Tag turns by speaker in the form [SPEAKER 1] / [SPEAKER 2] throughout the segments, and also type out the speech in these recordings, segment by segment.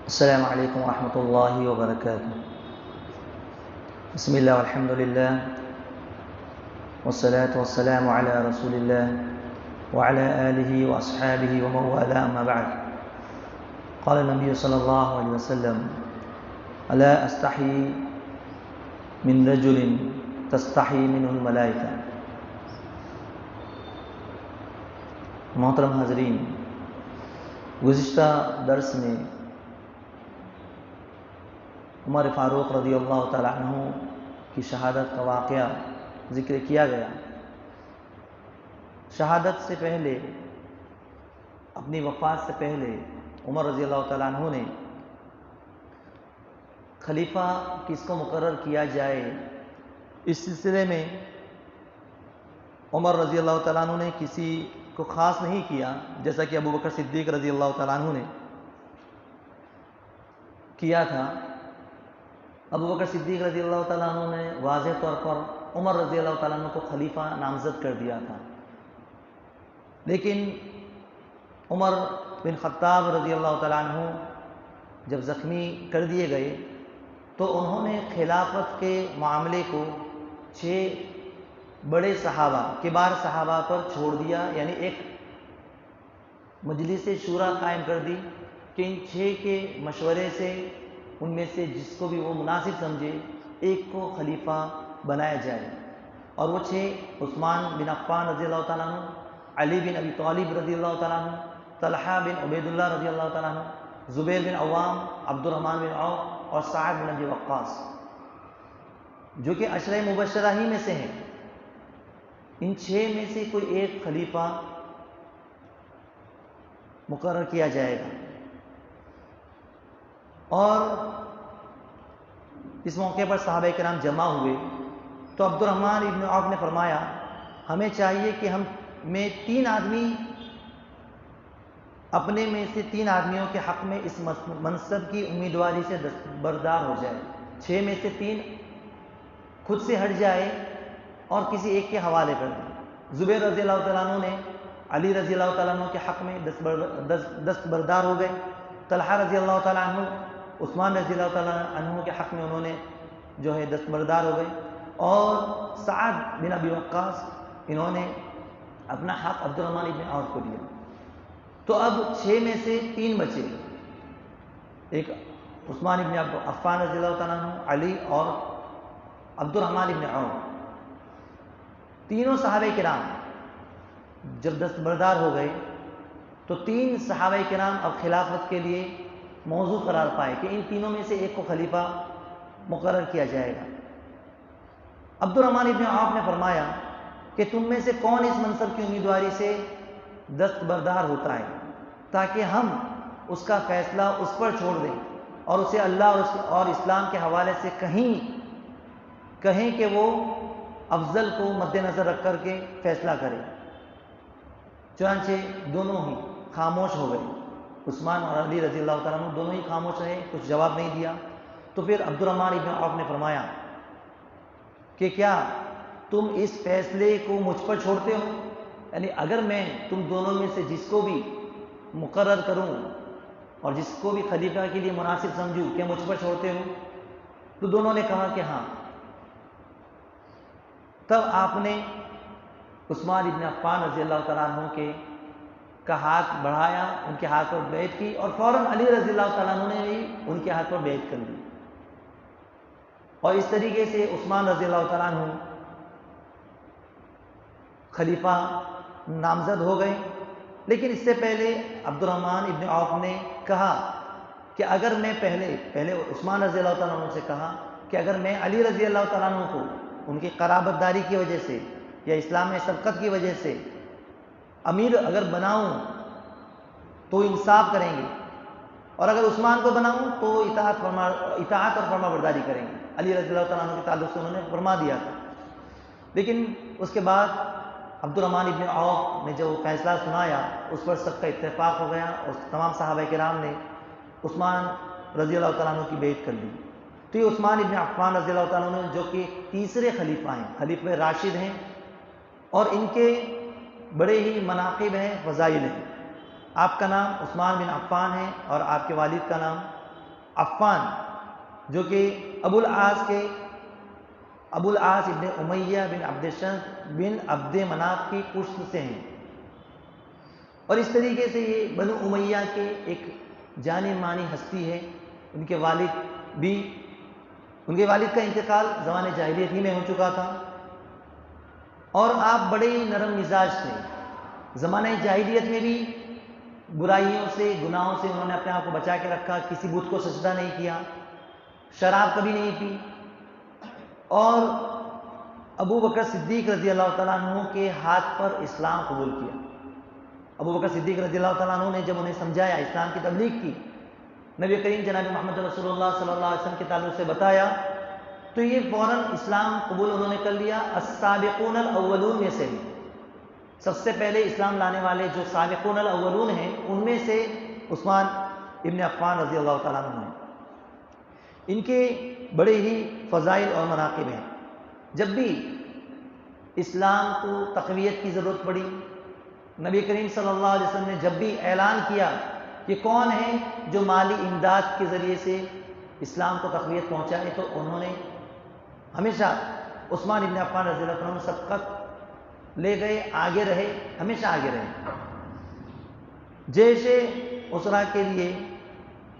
[SPEAKER 1] السلام علیکم ورحمۃ اللہ وبرکاتہ۔ بسم اللہ والحمد للہ والصلاة والسلام علی رسول اللہ وعلى آلہ واصحابہ ومن والاه اما بعد۔ قال النبی صلی اللہ علیہ وسلم: الا استحی من رجل تستحی منہ الملائکہ۔ محترم حاضرین، گزشتہ درس میں عمر فاروق رضی اللہ تعالیٰ عنہ کی شہادت کا واقعہ ذکر کیا گیا۔ شہادت سے پہلے، اپنی وفات سے پہلے، عمر رضی اللہ تعالیٰ عنہ نے خلیفہ کس کو مقرر کیا جائے، اس سلسلے میں عمر رضی اللہ تعالیٰ عنہ نے کسی کو خاص نہیں کیا، جیسا کہ ابو بکر صدیق رضی اللہ تعالیٰ عنہ نے کیا تھا۔ ابو بکر صدیق رضی اللہ تعالیٰ عنہ نے واضح طور پر عمر رضی اللہ تعالیٰ عنہ کو خلیفہ نامزد کر دیا تھا، لیکن عمر بن خطاب رضی اللہ تعالیٰ عنہ جب زخمی کر دیے گئے تو انہوں نے خلافت کے معاملے کو 6 بڑے صحابہ، کبار صحابہ پر چھوڑ دیا، یعنی ایک مجلس شورا قائم کر دی کہ ان 6 کے مشورے سے ان میں سے جس کو بھی وہ مناسب سمجھے ایک کو خلیفہ بنایا جائے۔ اور وہ 6 عثمان بن عفان رضی اللہ تعالیٰ عنہ، علی بن ابی طالب رضی اللہ تعالیٰ عنہ، طلحہ بن عبید اللہ رضی اللہ تعالیٰ عنہ، زبیر بن عوام، عبد الرحمن بن عوف اور سعد بن ابی وقاص، جو کہ عشرہ مبشرہ ہی میں سے ہیں۔ ان 6 میں سے کوئی ایک خلیفہ مقرر کیا جائے گا۔ اور اس موقع پر صحابہ کرام جمع ہوئے تو عبد الرحمن ابن عوف نے فرمایا، ہمیں چاہیے کہ ہم میں 3 آدمی اپنے میں سے 3 آدمیوں کے حق میں اس منصب کی امیدواری سے دستبردار ہو جائے۔ 6 میں سے 3 خود سے ہٹ جائے اور کسی ایک کے حوالے کر دیں۔ زبیر رضی اللہ تعالیٰ عنہ نے علی رضی اللہ تعالیٰ عنہ کے حق میں دستبردار ہو گئے۔ طلحہ رضی اللہ تعالیٰ عنہ عثمان رضی اللہ تعالیٰ عنہ کے حق میں انہوں نے جو ہے دستبردار ہو گئے، اور سعد بن ابی وقاص انہوں نے اپنا حق عبد الرحمن ابن عوف کو دیا۔ تو اب 6 میں سے 3 بچے، ایک عثمان ابن عفان رضی اللہ تعالیٰ عنہ، علی اور عبد الرحمن ابن عوف۔ تینوں صحابہ کرام جب دستبردار ہو گئے تو 3 صحابہ کرام اب خلافت کے لیے موضوع قرار پائے کہ ان تینوں میں سے ایک کو خلیفہ مقرر کیا جائے گا۔ عبد الرحمن ابن عوف نے فرمایا کہ تم میں سے کون اس منصب کی امیدواری سے دستبردار ہوتا ہے تاکہ ہم اس کا فیصلہ اس پر چھوڑ دیں اور اسے اللہ اور اسلام کے حوالے سے کہیں کہ وہ افضل کو مد نظر رکھ کر کے فیصلہ کرے۔ چنانچہ دونوں ہی خاموش ہو گئے، عثمان اور علی رضی اللہ تعالیٰ عنہ دونوں ہی خاموش رہے، کچھ جواب نہیں دیا۔ تو پھر عبد الرحمن ابن عوف نے فرمایا کہ کیا تم اس فیصلے کو مجھ پر چھوڑتے ہو؟ یعنی اگر میں تم دونوں میں سے جس کو بھی مقرر کروں اور جس کو بھی خلیفہ کے لیے مناسب سمجھوں، کیا مجھ پر چھوڑتے ہو؟ تو دونوں نے کہا کہ ہاں۔ تب آپ نے عثمان ابن عفان رضی اللہ تعالیٰ عنہ کا ہاتھ بڑھایا، ان کے ہاتھ پر بیعت کی، اور فوراً علی رضی اللہ تعالیٰ عنہ نے بھی ان کے ہاتھ پر بیعت کر لی، اور اس طریقے سے عثمان رضی اللہ تعالیٰ عنہ خلیفہ نامزد ہو گئے۔ لیکن اس سے پہلے عبد الرحمن ابن عوف نے کہا کہ اگر میں پہلے عثمان رضی اللہ تعالیٰ عنہ سے کہا کہ اگر میں علی رضی اللہ تعالیٰ عنہ کو ان کی قرابت داری کی وجہ سے یا اسلام میں سبقت کی وجہ سے امیر اگر بناؤں تو انصاف کریں گے، اور اگر عثمان کو بناؤں تو اطاعت اور فرما برداری کریں گے۔ علی رضی اللہ تعالیٰ عنہ کے تعلق سے انہوں نے فرما دیا تھا۔ لیکن اس کے بعد عبد الرحمن ابن عوف نے جو فیصلہ سنایا اس پر سب کا اتفاق ہو گیا، اور تمام صحابہ کرام نے عثمان رضی اللہ تعالیٰ عنہ کی بیعت کر لی۔ تو یہ عثمان ابن عفان رضی اللہ تعالیٰ عنہ جو کہ تیسرے خلیفہ ہیں، خلیفہ راشد ہیں، اور ان کے بڑے ہی مناقب ہیں، فضائل ہیں۔ آپ کا نام عثمان بن عفان ہے اور آپ کے والد کا نام عفان جو کہ ابو العاص ابن امیہ بن عبد شمس بن عبد مناف کی پشت سے ہیں، اور اس طریقے سے یہ بنو امیہ کے ایک جانی مانی ہستی ہے۔ ان کے والد کا انتقال زمانے جاہلیت ہی میں ہو چکا تھا، اور آپ بڑے ہی نرم مزاج تھے۔ زمانہ جاہلیت میں بھی برائیوں سے، گناہوں سے انہوں نے اپنے آپ کو بچا کے رکھا، کسی بت کو سجدہ نہیں کیا، شراب کبھی نہیں پی، اور ابو بکر صدیق رضی اللہ تعالیٰ عنہ کے ہاتھ پر اسلام قبول کیا۔ ابو بکر صدیق رضی اللہ تعالیٰ عنہ نے جب انہیں سمجھایا، اسلام کی تبلیغ کی، نبی کریم جناب محمد رسول اللہ صلی اللہ علیہ وسلم کے تعلق سے بتایا، تو یہ فوراً اسلام قبول انہوں نے کر لیا۔ السابقون الاولون میں سے بھی سب سے پہلے اسلام لانے والے جو سابقون الاولون ہیں، ان میں سے عثمان ابن عفان رضی اللہ تعالیٰ عنہ ہیں۔ ان کے بڑے ہی فضائل اور مناقب ہیں۔ جب بھی اسلام کو تقویت کی ضرورت پڑی، نبی کریم صلی اللہ علیہ وسلم نے جب بھی اعلان کیا کہ کون ہے جو مالی امداد کے ذریعے سے اسلام کو تقویت پہنچائے، تو انہوں نے ہمیشہ عثمان ابن عفان رضی اللہ عنہ سبقت لے گئے، آگے رہے، ہمیشہ آگے رہے۔ جیش اسرا کے لیے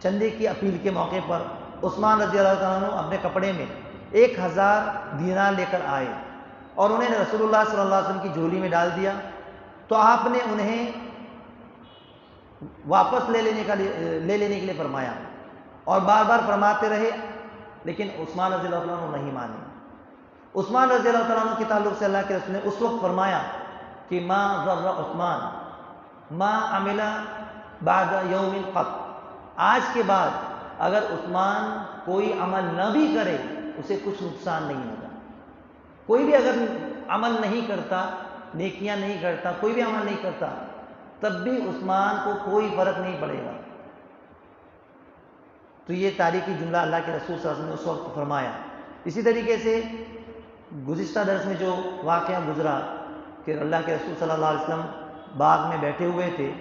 [SPEAKER 1] چندے کی اپیل کے موقع پر عثمان رضی اللہ عنہ اپنے کپڑے میں 1000 دینار لے کر آئے، اور انہیں رسول اللہ صلی اللہ علیہ وسلم کی جھولی میں ڈال دیا، تو آپ نے انہیں واپس لے لینے کے لیے فرمایا، اور بار بار فرماتے رہے، لیکن عثمان رضی اللہ عنہ نہیں مانے۔ عثمان رضی اللہ عنہ کے تعلق سے اللہ کے رسول نے اس وقت فرمایا کہ ما ضر عثمان ما عمل بعد یوم قط، آج کے بعد اگر عثمان کوئی عمل نہ بھی کرے اسے کچھ نقصان نہیں ہوگا۔ کوئی بھی اگر عمل نہیں کرتا، نیکیاں نہیں کرتا، کوئی بھی عمل نہیں کرتا، تب بھی عثمان کو کوئی فرق نہیں پڑے گا۔ تو یہ تاریخی جملہ اللہ کے رسول صلی اللہ علیہ وسلم نے اس وقت فرمایا۔ اسی طریقے سے گزشتہ درس میں جو واقعہ گزرا کہ اللہ کے رسول صلی اللہ علیہ وسلم باغ میں بیٹھے ہوئے تھے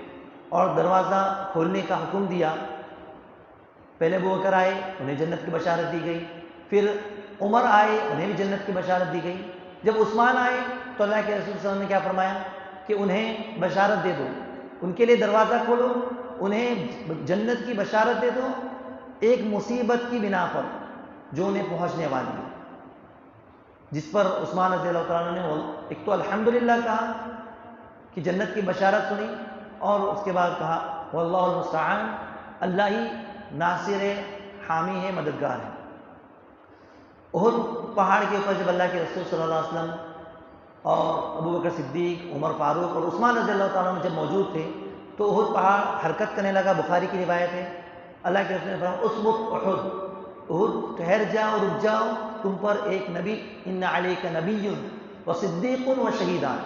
[SPEAKER 1] اور دروازہ کھولنے کا حکم دیا، پہلے ابو بکر آئے، انہیں جنت کی بشارت دی گئی، پھر عمر آئے، انہیں بھی جنت کی بشارت دی گئی، جب عثمان آئے تو اللہ کے رسول صلی اللہ علیہ وسلم نے کیا فرمایا کہ انہیں بشارت دے دو، ان کے لیے دروازہ کھولو، انہیں جنت کی بشارت دے دو ایک مصیبت کی بنا پر جو انہیں پہنچنے والی ہے، جس پر عثمان رضی اللہ تعالیٰ نے ایک تو الحمدللہ کہا کہ جنت کی بشارت سنی، اور اس کے بعد کہا واللہ المستعان، اللہ ہی ناصر ہے، حامی ہے، مددگار ہے۔ احد پہاڑ کے اوپر جب اللہ کے رسول صلی اللہ علیہ وسلم اور ابو بکر صدیق، عمر فاروق اور عثمان رضی اللہ تعالیٰ عنہ جب موجود تھے تو احد پہاڑ حرکت کرنے لگا، بخاری کی روایت ہے۔ اللہ کے رسول نے فرمایا اثبت احد، احد ٹھہر جاؤ، رک جاؤ، تم پر ایک نبی، ان علیک نبی و صدیق و شہیدان،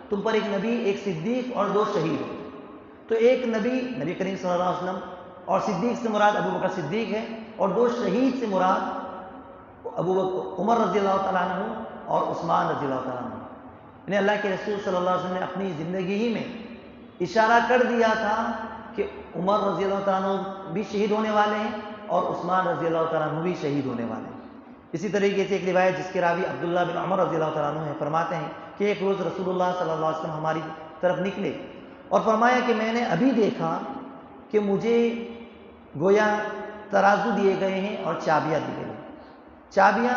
[SPEAKER 1] تم پر ایک نبی، ایک صدیق اور 2 شہید ہیں۔ تو ایک نبی کریم صلی اللہ علیہ وسلم اور صدیق سے مراد ابو بکر صدیق ہے، اور 2 شہید سے مراد عمر رضی اللہ تعالیٰ عنہ اور عثمان رضی اللہ تعالیٰ عنہ۔ انہیں اللہ کے رسول صلی اللہ علیہ وسلم نے اپنی زندگی ہی میں اشارہ کر دیا تھا کہ عمر رضی اللہ تعالیٰ عنہ بھی شہید ہونے والے ہیں اور عثمان رضی اللہ تعالیٰ عنہ بھی شہید ہونے والے ہیں۔ اسی طریقے سے ایک روایت جس کے راوی عبداللہ بن عمر رضی اللہ تعالیٰ عنہ ہیں، فرماتے ہیں کہ ایک روز رسول اللہ صلی اللہ علیہ وسلم ہماری طرف نکلے اور فرمایا کہ میں نے ابھی دیکھا کہ مجھے گویا ترازو دیے گئے ہیں اور چابیاں دی گئی ہیں، چابیاں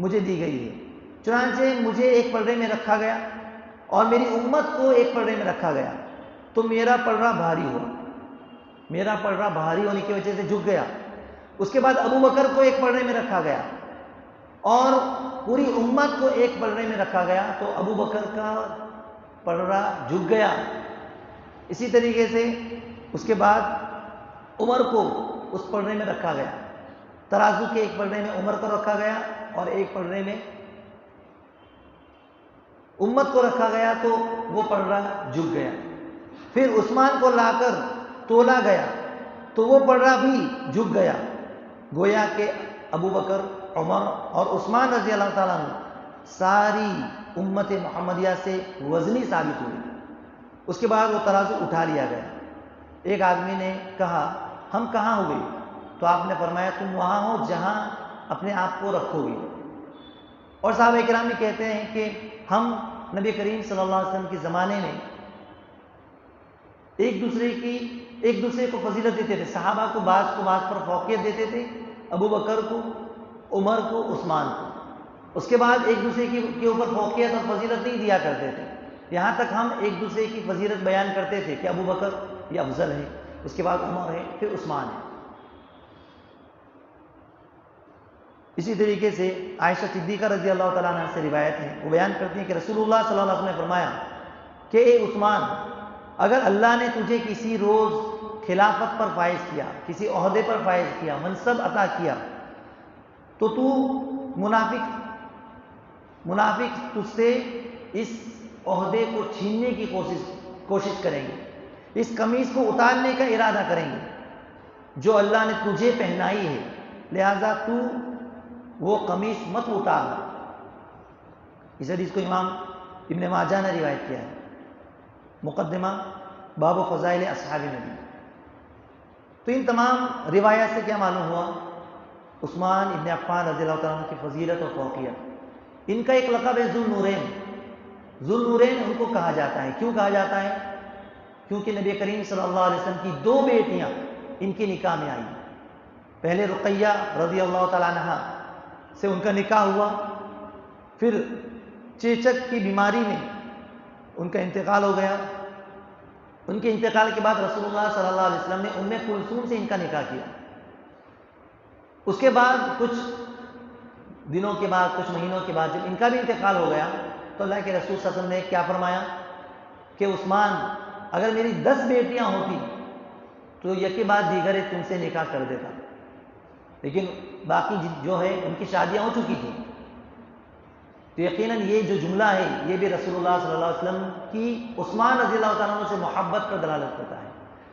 [SPEAKER 1] مجھے دی گئی ہے، چنانچہ مجھے ایک پلڑے میں رکھا گیا اور میری امت کو ایک پلڑے میں رکھا گیا، تو میرا پلڑا بھاری ہوا، میرا پلڑا بھاری ہونے کی وجہ سے جھک گیا۔ اس کے بعد ابو بکر کو ایک پلڑے میں رکھا گیا اور پوری امت کو ایک پلڑے میں رکھا گیا، تو ابو بکر کا پلڑا جھک گیا۔ اسی طریقے سے اس کے بعد عمر کو اس پلڑے میں رکھا گیا، ترازو کے ایک پلڑے میں عمر کو رکھا گیا اور ایک پلڑے میں امت کو رکھا گیا، تو وہ پلڑا جھک گیا۔ پھر عثمان کو لا کر تولا گیا تو وہ پلڑا بھی جھک گیا، گویا کہ ابو بکر، عمر اور عثمان رضی اللہ تعالیٰ عنہ ساری امت محمدیہ سے وزنی ثابت ہوئی۔ اس کے بعد وہ ترازو اٹھا لیا گیا۔ ایک آدمی نے کہا ہم کہاں ہو گئے؟ تو تو آپ نے فرمایا تم وہاں ہو جہاں اپنے آپ کو رکھو گے۔ اور صحابہ کرام بھی کہتے ہیں کہ ہم نبی کریم صلی اللہ علیہ وسلم کے زمانے میں ایک دوسرے کو فضیلت دیتے تھے، صحابہ کو بعض پر فوقیت دیتے تھے، ابو بکر کو، عمر کو، عثمان کو۔ اس کے بعد ایک دوسرے کے اوپر فوقیت اور فضیلت نہیں دیا کرتے تھے، یہاں تک ہم ایک دوسرے کی فضیلت بیان کرتے تھے کہ ابو بکر یہ افضل ہے، اس کے بعد عمر ہے، پھر عثمان ہے۔ اسی طریقے سے عائشہ صدیقہ رضی اللہ تعالیٰ عنہ سے روایت ہے، وہ بیان کرتی ہیں کہ رسول اللہ صلی اللہ علیہ وسلم نے فرمایا کہ اے عثمان، اگر اللہ نے تجھے کسی روز خلافت پر فائز کیا، کسی عہدے پر فائز کیا، منصب عطا کیا، تو منافق تجھ سے اس عہدے کو چھیننے کی کوشش کریں گے، اس قمیص کو اتارنے کا ارادہ کریں گے جو اللہ نے تجھے پہنائی ہے، لہذا تو وہ قمیص مت اتارنا۔ اس حدیث کو امام ابن ماجہ نے روایت کیا ہے، مقدمہ باب فضائل اصحاب نبی۔ تو ان تمام روایات سے کیا معلوم ہوا؟ عثمان ابن عفان رضی اللہ تعالیٰ عنہ کی فضیلت اور فوقیت۔ ان کا ایک لقب ہے ذو النورین۔ ذو النورین ان کو کہا جاتا ہے، کیوں کہا جاتا ہے؟ کیونکہ نبی کریم صلی اللہ علیہ وسلم کی 2 بیٹیاں ان کے نکاح میں آئیں۔ پہلے رقیہ رضی اللہ تعالیٰ عنہ سے ان کا نکاح ہوا، پھر چیچک کی بیماری میں ان کا انتقال ہو گیا۔ ان کے انتقال کے بعد رسول اللہ صلی اللہ علیہ وسلم نے ام کلثوم سے ان کا نکاح کیا۔ اس کے بعد کچھ دنوں کے بعد، کچھ مہینوں کے بعد جب ان کا بھی انتقال ہو گیا تو اللہ کے رسول صلی اللہ علیہ وسلم نے کیا فرمایا کہ عثمان، اگر میری 10 بیٹیاں ہوتی تو یکے بعد دیگر تم سے نکاح کر دیتا، لیکن باقی جو ہے ان کی شادیاں ہو چکی تھیں۔ تو یقیناً یہ جو جملہ ہے یہ بھی رسول اللہ صلی اللہ علیہ وسلم کی عثمان رضی اللہ تعالیٰ عنہ سے محبت پر دلالت کرتا ہے۔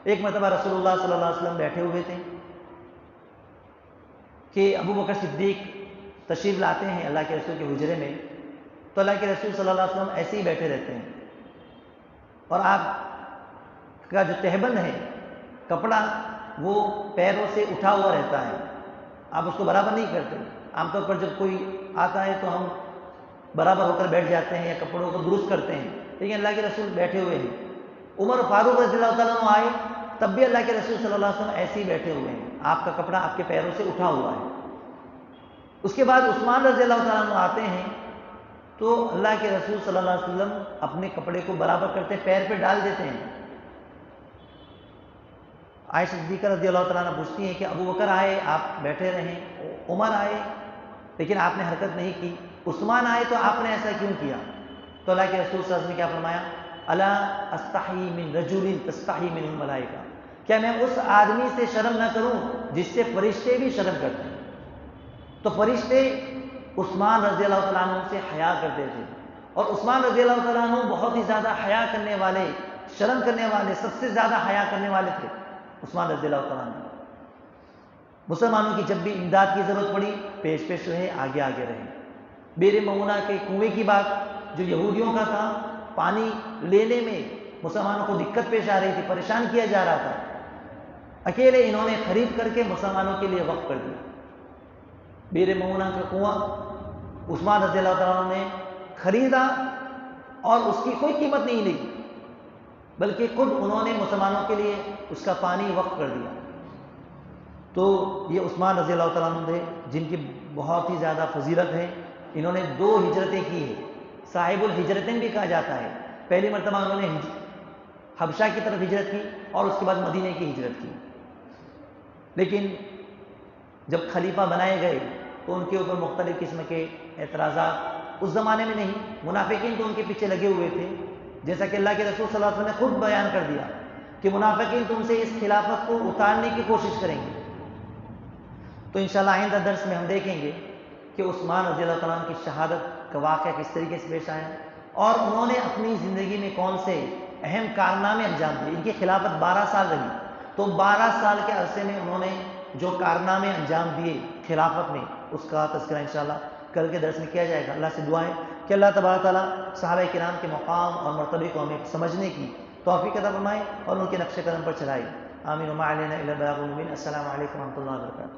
[SPEAKER 1] ایک مرتبہ رسول اللہ صلی اللہ علیہ وسلم بیٹھے ہوئے تھے کہ ابو بکر صدیق تشریف لاتے ہیں اللہ کے رسول کے حجرے میں، تو اللہ کے رسول صلی اللہ علیہ وسلم ایسے ہی بیٹھے رہتے ہیں، اور آپ کا جو تہبند ہے، کپڑا، وہ پیروں سے اٹھا ہوا رہتا ہے، آپ اس کو برابر نہیں کرتے۔ عام طور پر جب کوئی آتا ہے تو ہم برابر ہو کر بیٹھ جاتے ہیں یا کپڑوں کو درست کرتے ہیں، لیکن اللہ کے رسول بیٹھے ہوئے ہیں۔ عمر فاروق رضی اللہ تعالیٰ عنہ آئے تب بھی اللہ کے رسول صلی اللہ علیہ وسلم ایسے ہی بیٹھے ہوئے ہیں، آپ کا کپڑا آپ کے پیروں سے اٹھا ہوا ہے۔ اس کے بعد عثمان رضی اللہ تعالیٰ عنہ آتے ہیں تو اللہ کے رسول صلی اللہ علیہ وسلم اپنے کپڑے کو برابر کرتے پیر پہ ڈال دیتے ہیں۔ عائشہ صدیقہ رضی اللہ تعالیٰ عنہ پوچھتی ہیں کہ ابو بکر آئے آپ بیٹھے رہیں، عمر آئے لیکن آپ نے حرکت نہیں کی، عثمان آئے تو آپ نے ایسا کیوں کیا؟ تو اللہ کے رسول صلی اللہ علیہ وسلم نے کیا فرمایا؟ الا استحی من رجل تستحی من الملائکہ، کیا میں اس آدمی سے شرم نہ کروں جس سے فرشتے بھی شرم کرتے ہیں؟ تو فرشتے عثمان رضی اللہ تعالیٰ عنہ سے حیا کرتے تھے، اور عثمان رضی اللہ تعالیٰ عنہ بہت ہی زیادہ حیا کرنے والے، شرم کرنے والے، سب سے زیادہ حیا کرنے والے تھے عثمان رضی اللہ تعالیٰ عنہ۔ مسلمانوں کی جب بھی امداد کی ضرورت پڑی پیش پیش رہے، آگے آگے رہے۔ بیر معونہ کے کنویں کی بات جو یہودیوں کا تھا، پانی لینے میں مسلمانوں کو دقت پیش آ رہی تھی، پریشان کیا جا رہا تھا، اکیلے انہوں نے خرید کر کے مسلمانوں کے لیے وقف کر دیا۔ بیر معونہ کا کنواں عثمان رضی اللہ تعالیٰ عنہ نے خریدا اور اس کی کوئی قیمت نہیں لی، بلکہ خود انہوں نے مسلمانوں کے لیے اس کا پانی وقف کر دیا۔ تو یہ عثمان رضی اللہ تعالیٰ عنہ تھے جن کی بہت ہی زیادہ فضیلت ہے۔ انہوں نے 2 ہجرتیں کی ہیں، صاحب الہجرتین بھی کہا جاتا ہے۔ پہلی مرتبہ انہوں نے حبشہ کی طرف ہجرت کی اور اس کے بعد مدینے کی ہجرت کی، لیکن جب خلیفہ بنائے گئے تو ان کے اوپر مختلف قسم کے اعتراضات، اس زمانے میں نہیں، منافقین تو ان کے پیچھے لگے ہوئے تھے، جیسا کہ اللہ کے رسول صلی اللہ علیہ وسلم نے خود بیان کر دیا کہ منافقین تم سے اس خلافت کو اتارنے کی کوشش کریں گے۔ تو انشاءاللہ آئندہ درس میں ہم دیکھیں گے کہ عثمان رضی اللہ تعالیٰ عنہ کی شہادت کا واقعہ کس طریقے سے پیش آیا اور انہوں نے اپنی زندگی میں کون سے اہم کارنامے انجام دیے۔ ان کی خلافت 12 سال رہی، تو 12 سال کے عرصے میں انہوں نے جو کارنامے انجام دیے خلافت میں، اس کا تذکرہ انشاءاللہ کل کے درس میں کیا جائے گا۔ اللہ سے دعا ہے کہ اللہ تبارک تعالیٰ صحابہ کرام کے مقام اور مرتبے کو ہمیں سمجھنے کی توفیق عطا فرمائے اور ان کے نقش قدم پر چلائے۔ آمین وما علینا الا البلاغ المبین۔ السلام علیکم ورحمۃ اللہ وبرکاتہ۔